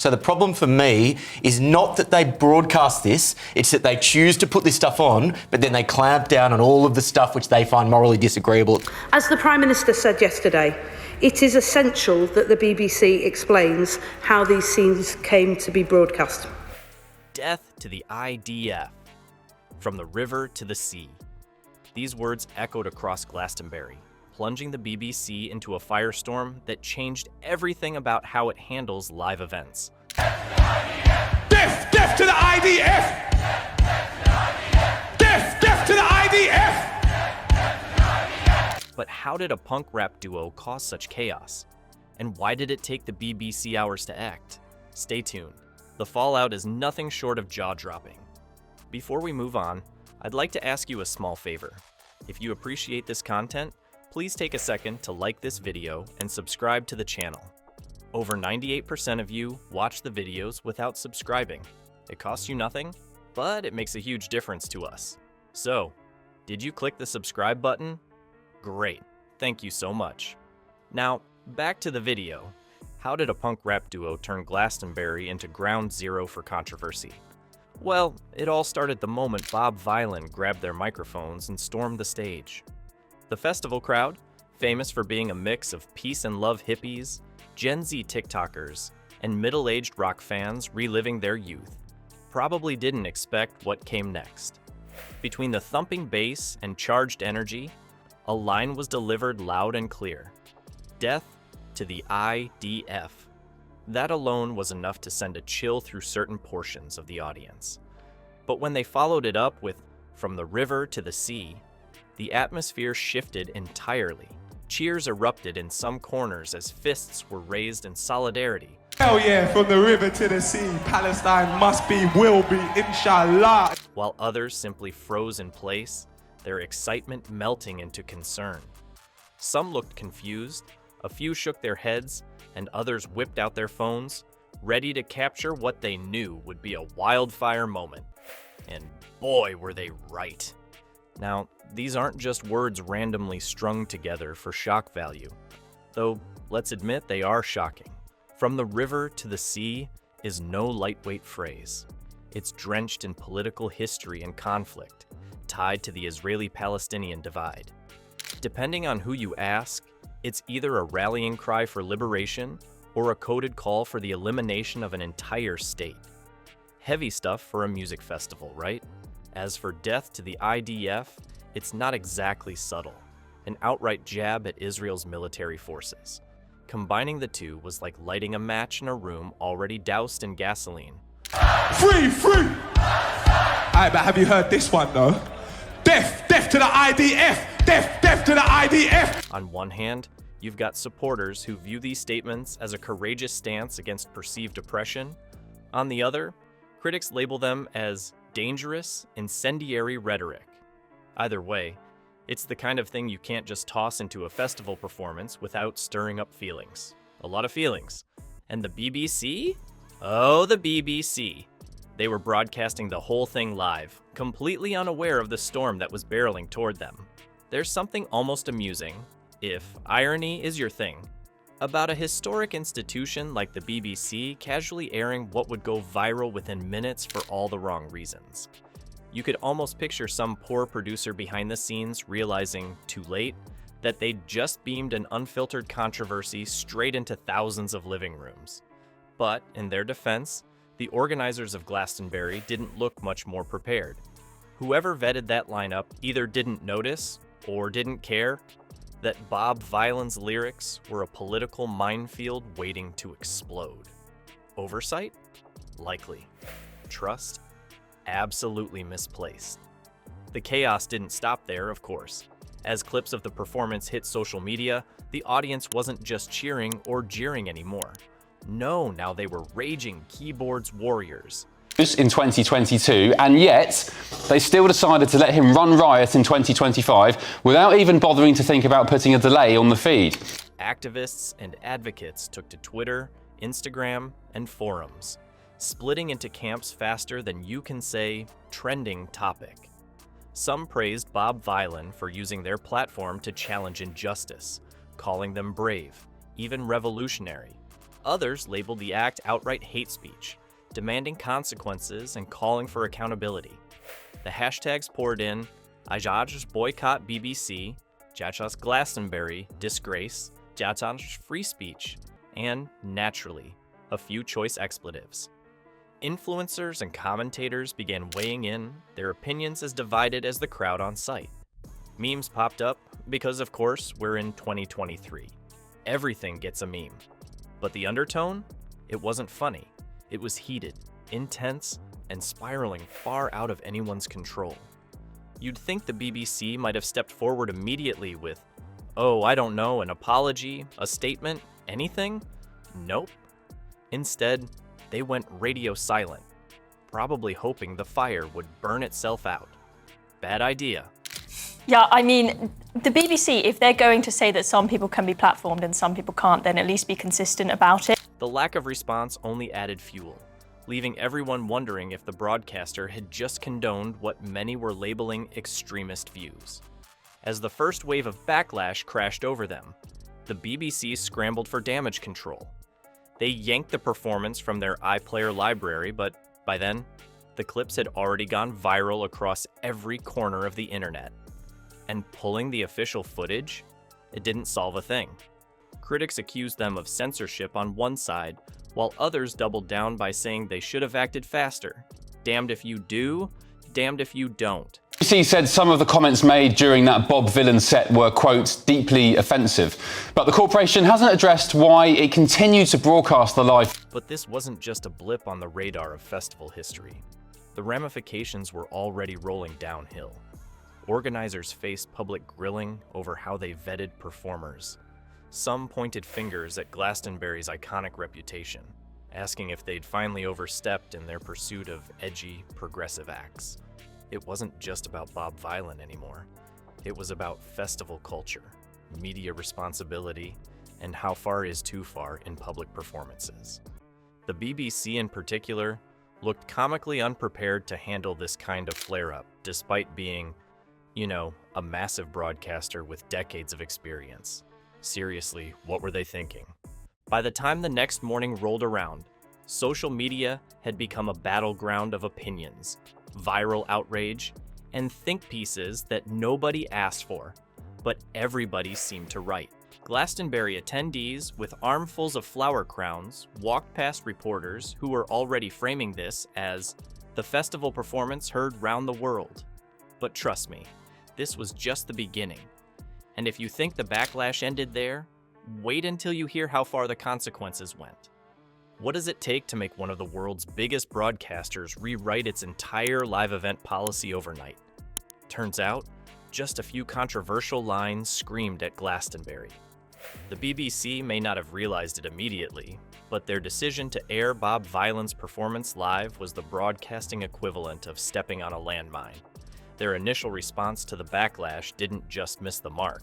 So the problem for me is not that they broadcast this, it's that they choose to put this stuff on, but then they clamp down on all of the stuff which they find morally disagreeable. As the Prime Minister said yesterday, it is essential that the BBC explains how these scenes came to be broadcast. Death to the IDF. From the river to the sea. These words echoed across Glastonbury, plunging the BBC into a firestorm that changed everything about how it handles live events. Death! Death to the IDF! Death! Death to the IDF! But how did a punk rap duo cause such chaos? And why did it take the BBC hours to act? Stay tuned. The fallout is nothing short of jaw-dropping. Before we move on, I'd like to ask you a small favor. If you appreciate this content, please take a second to like this video and subscribe to the channel. Over 98% of you watch the videos without subscribing. It costs you nothing, but it makes a huge difference to us. So, did you click the subscribe button? Great, thank you so much. Now, back to the video. How did a punk rap duo turn Glastonbury into ground zero for controversy? Well, it all started the moment Bob Vylan grabbed their microphones and stormed the stage. The festival crowd, famous for being a mix of peace and love hippies, Gen Z TikTokers, and middle-aged rock fans reliving their youth, probably didn't expect what came next. Between the thumping bass and charged energy, a line was delivered loud and clear. Death to the IDF. That alone was enough to send a chill through certain portions of the audience. But when they followed it up with From the River to the Sea, the atmosphere shifted entirely. Cheers erupted in some corners as fists were raised in solidarity. Hell yeah, from the river to the sea, Palestine must be, will be, inshallah. While others simply froze in place, their excitement melting into concern. Some looked confused, a few shook their heads, and others whipped out their phones, ready to capture what they knew would be a wildfire moment. And boy, were they right. Now, these aren't just words randomly strung together for shock value, though let's admit they are shocking. From the river to the sea is no lightweight phrase. It's drenched in political history and conflict, tied to the Israeli-Palestinian divide. Depending on who you ask, it's either a rallying cry for liberation or a coded call for the elimination of an entire state. Heavy stuff for a music festival, right? As for death to the IDF, it's not exactly subtle. An outright jab at Israel's military forces. Combining the two was like lighting a match in a room already doused in gasoline. Free, free! Alright, but have you heard this one though? Death, death to the IDF! Death, death to the IDF! On one hand, you've got supporters who view these statements as a courageous stance against perceived oppression. On the other, critics label them as dangerous, incendiary rhetoric. Either way, it's the kind of thing you can't just toss into a festival performance without stirring up feelings. A lot of feelings. And the BBC? Oh, the BBC. They were broadcasting the whole thing live, completely unaware of the storm that was barreling toward them. There's something almost amusing, if irony is your thing, about a historic institution like the BBC casually airing what would go viral within minutes for all the wrong reasons. You could almost picture some poor producer behind the scenes realizing, too late, that they'd just beamed an unfiltered controversy straight into thousands of living rooms. But, in their defense, the organizers of Glastonbury didn't look much more prepared. Whoever vetted that lineup either didn't notice, or didn't care, that Bob Vylan's lyrics were a political minefield waiting to explode. Oversight? Likely. Trust? Absolutely misplaced. The chaos didn't stop there, of course. As clips of the performance hit social media, the audience wasn't just cheering or jeering anymore. No, now they were raging keyboards warriors. In 2022, and yet they still decided to let him run riot in 2025 without even bothering to think about putting a delay on the feed. Activists and advocates took to Twitter, Instagram, and forums, splitting into camps faster than you can say trending topic. Some praised Bob Vylan for using their platform to challenge injustice, calling them brave, even revolutionary. Others labeled the act outright hate speech, demanding consequences and calling for accountability. The hashtags poured in: Ajaj boycott BBC, Jachas Glastonbury disgrace, Jachas free speech, and, naturally, a few choice expletives. Influencers and commentators began weighing in, their opinions as divided as the crowd on site. Memes popped up because, of course, we're in 2023. Everything gets a meme. But the undertone? It wasn't funny. It was heated, intense, and spiraling far out of anyone's control. You'd think the BBC might have stepped forward immediately with, oh, I don't know, an apology, a statement, anything? Nope. Instead, they went radio silent, probably hoping the fire would burn itself out. Bad idea. Yeah, I mean, the BBC, if they're going to say that some people can be platformed and some people can't, then at least be consistent about it. The lack of response only added fuel, leaving everyone wondering if the broadcaster had just condoned what many were labeling extremist views. As the first wave of backlash crashed over them, the BBC scrambled for damage control. They yanked the performance from their iPlayer library, but by then, the clips had already gone viral across every corner of the internet. And pulling the official footage? It didn't solve a thing. Critics accused them of censorship on one side, while others doubled down by saying they should have acted faster. Damned if you do, damned if you don't. BBC said some of the comments made during that Bob Vylan set were, quote, deeply offensive. But the corporation hasn't addressed why it continued to broadcast the live. But this wasn't just a blip on the radar of festival history. The ramifications were already rolling downhill. Organizers faced public grilling over how they vetted performers. Some pointed fingers at Glastonbury's iconic reputation, asking if they'd finally overstepped in their pursuit of edgy, progressive acts. It wasn't just about Bob Vylan anymore. It was about festival culture, media responsibility, and how far is too far in public performances. The BBC in particular looked comically unprepared to handle this kind of flare-up, despite being, you know, a massive broadcaster with decades of experience. Seriously, what were they thinking? By the time the next morning rolled around, social media had become a battleground of opinions, viral outrage, and think pieces that nobody asked for, but everybody seemed to write. Glastonbury attendees with armfuls of flower crowns walked past reporters who were already framing this as the festival performance heard round the world. But trust me, this was just the beginning. And if you think the backlash ended there, wait until you hear how far the consequences went. What does it take to make one of the world's biggest broadcasters rewrite its entire live event policy overnight? Turns out, just a few controversial lines screamed at Glastonbury. The BBC may not have realized it immediately, but their decision to air Bob Vylan's performance live was the broadcasting equivalent of stepping on a landmine. Their initial response to the backlash didn't just miss the mark.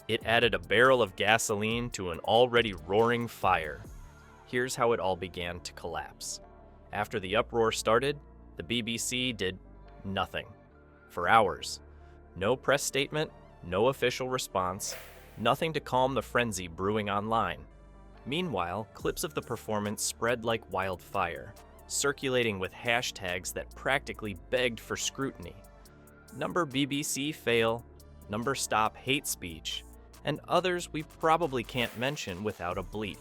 It added a barrel of gasoline to an already roaring fire. Here's how it all began to collapse. After the uproar started, the BBC did nothing. For hours. No press statement, no official response, nothing to calm the frenzy brewing online. Meanwhile, clips of the performance spread like wildfire, circulating with hashtags that practically begged for scrutiny. Number BBC fail, number stop hate speech, and others we probably can't mention without a bleep.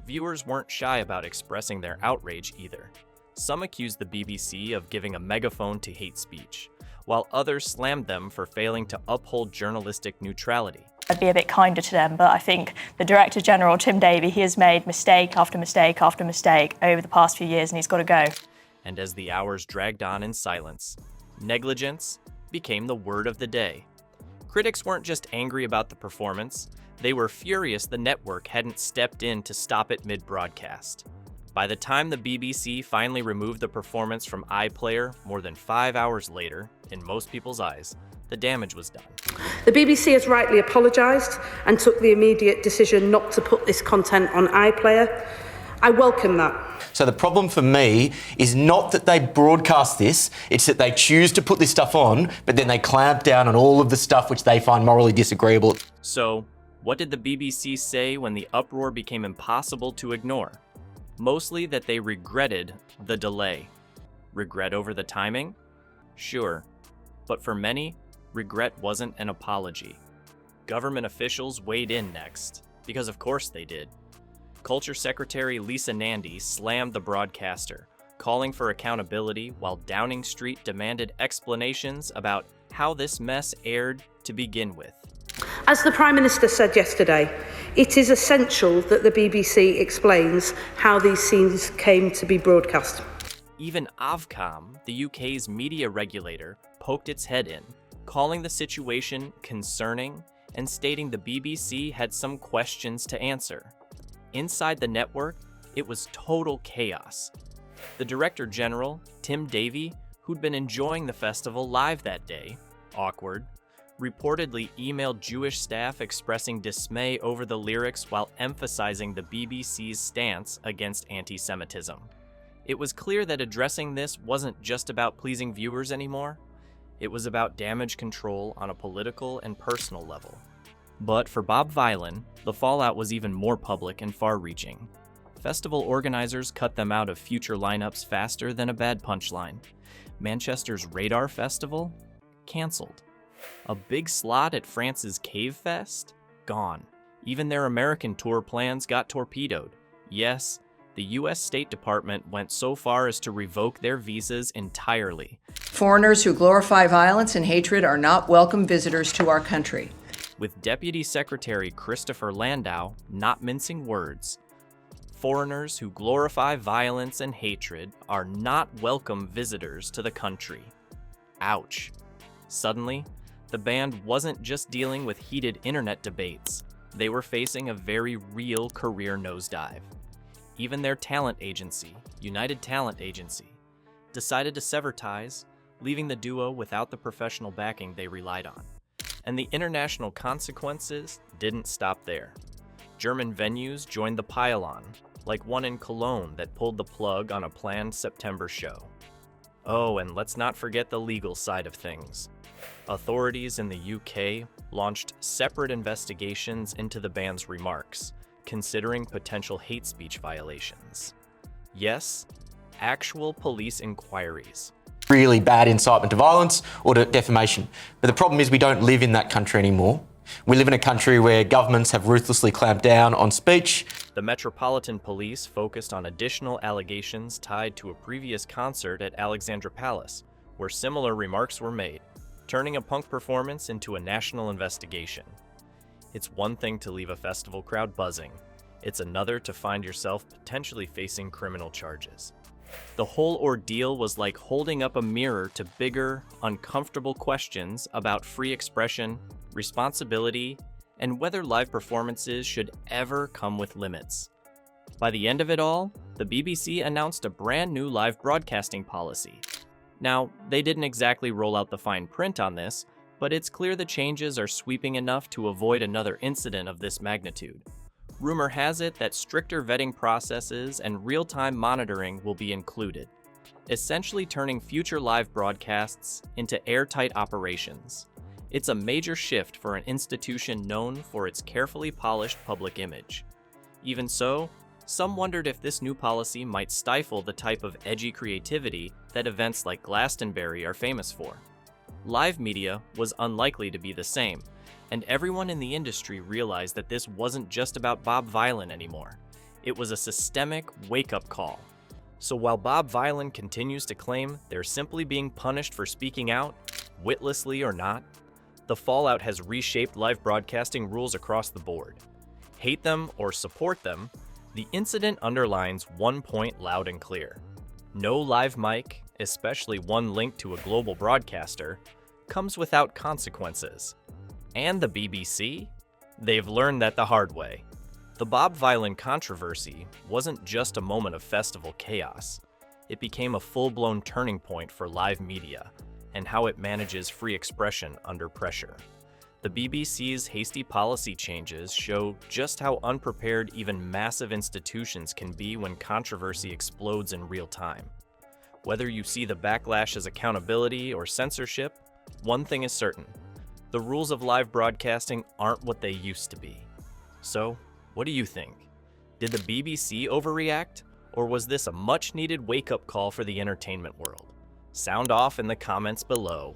Viewers weren't shy about expressing their outrage either. Some accused the BBC of giving a megaphone to hate speech, while others slammed them for failing to uphold journalistic neutrality. I'd be a bit kinder to them, but I think the Director General, Tim Davie, he has made mistake after mistake after mistake over the past few years, and he's got to go. And as the hours dragged on in silence, negligence became the word of the day. Critics weren't just angry about the performance, they were furious the network hadn't stepped in to stop it mid-broadcast. By the time the BBC finally removed the performance from iPlayer more than 5 hours later, in most people's eyes, the damage was done. The BBC has rightly apologised and took the immediate decision not to put this content on iPlayer. I welcome that. So the problem for me is not that they broadcast this, it's that they choose to put this stuff on, but then they clamp down on all of the stuff which they find morally disagreeable. So, What did the BBC say when the uproar became impossible to ignore? Mostly that they regretted the delay. Regret over the timing? Sure. But for many, regret wasn't an apology. Government officials weighed in next, because of course they did. Culture Secretary Lisa Nandy slammed the broadcaster, calling for accountability while Downing Street demanded explanations about how this mess aired to begin with. As the Prime Minister said yesterday, it is essential that the BBC explains how these scenes came to be broadcast. Even Ofcom, the UK's media regulator, poked its head in, calling the situation concerning and stating the BBC had some questions to answer. Inside the network, it was total chaos. The Director General, Tim Davie, who'd been enjoying the festival live that day, awkward, reportedly emailed Jewish staff expressing dismay over the lyrics while emphasizing the BBC's stance against anti-Semitism. It was clear that addressing this wasn't just about pleasing viewers anymore. It was about damage control on a political and personal level. But for Bob Vylan, the fallout was even more public and far-reaching. Festival organizers cut them out of future lineups faster than a bad punchline. Manchester's Radar Festival? Cancelled. A big slot at France's Cave Fest? Gone. Even their American tour plans got torpedoed. Yes, the US State Department went so far as to revoke their visas entirely. Foreigners who glorify violence and hatred are not welcome visitors to our country. With Deputy Secretary Christopher Landau not mincing words. Foreigners who glorify violence and hatred are not welcome visitors to the country. Ouch. Suddenly, the band wasn't just dealing with heated internet debates. They were facing a very real career nosedive. Even their talent agency, United Talent Agency, decided to sever ties, leaving the duo without the professional backing they relied on. And the international consequences didn't stop there. German venues joined the pile-on, like one in Cologne that pulled the plug on a planned September show. Oh, and let's not forget the legal side of things. Authorities in the UK launched separate investigations into the band's remarks, considering potential hate speech violations. Yes, actual police inquiries. Really bad incitement to violence or to defamation. But the problem is we don't live in that country anymore. We live in a country where governments have ruthlessly clamped down on speech. The Metropolitan Police focused on additional allegations tied to a previous concert at Alexandra Palace, where similar remarks were made, turning a punk performance into a national investigation. It's one thing to leave a festival crowd buzzing. It's another to find yourself potentially facing criminal charges. The whole ordeal was like holding up a mirror to bigger, uncomfortable questions about free expression, responsibility, and whether live performances should ever come with limits. By the end of it all, the BBC announced a brand new live broadcasting policy. Now, they didn't exactly roll out the fine print on this, but it's clear the changes are sweeping enough to avoid another incident of this magnitude. Rumor has it that stricter vetting processes and real-time monitoring will be included, essentially turning future live broadcasts into airtight operations. It's a major shift for an institution known for its carefully polished public image. Even so, some wondered if this new policy might stifle the type of edgy creativity that events like Glastonbury are famous for. Live media was unlikely to be the same, and everyone in the industry realized that this wasn't just about Bob Vylan anymore. It was a systemic wake-up call. So while Bob Vylan continues to claim they're simply being punished for speaking out, witlessly or not, the fallout has reshaped live broadcasting rules across the board. Hate them or support them, the incident underlines one point loud and clear. No live mic, especially one linked to a global broadcaster, comes without consequences. And the BBC? They've learned that the hard way. The Bob Vylan controversy wasn't just a moment of festival chaos. It became a full-blown turning point for live media and how it manages free expression under pressure. The BBC's hasty policy changes show just how unprepared even massive institutions can be when controversy explodes in real time. Whether you see the backlash as accountability or censorship, one thing is certain. The rules of live broadcasting aren't what they used to be. So, what do you think? Did the BBC overreact, or was this a much-needed wake-up call for the entertainment world? Sound off in the comments below.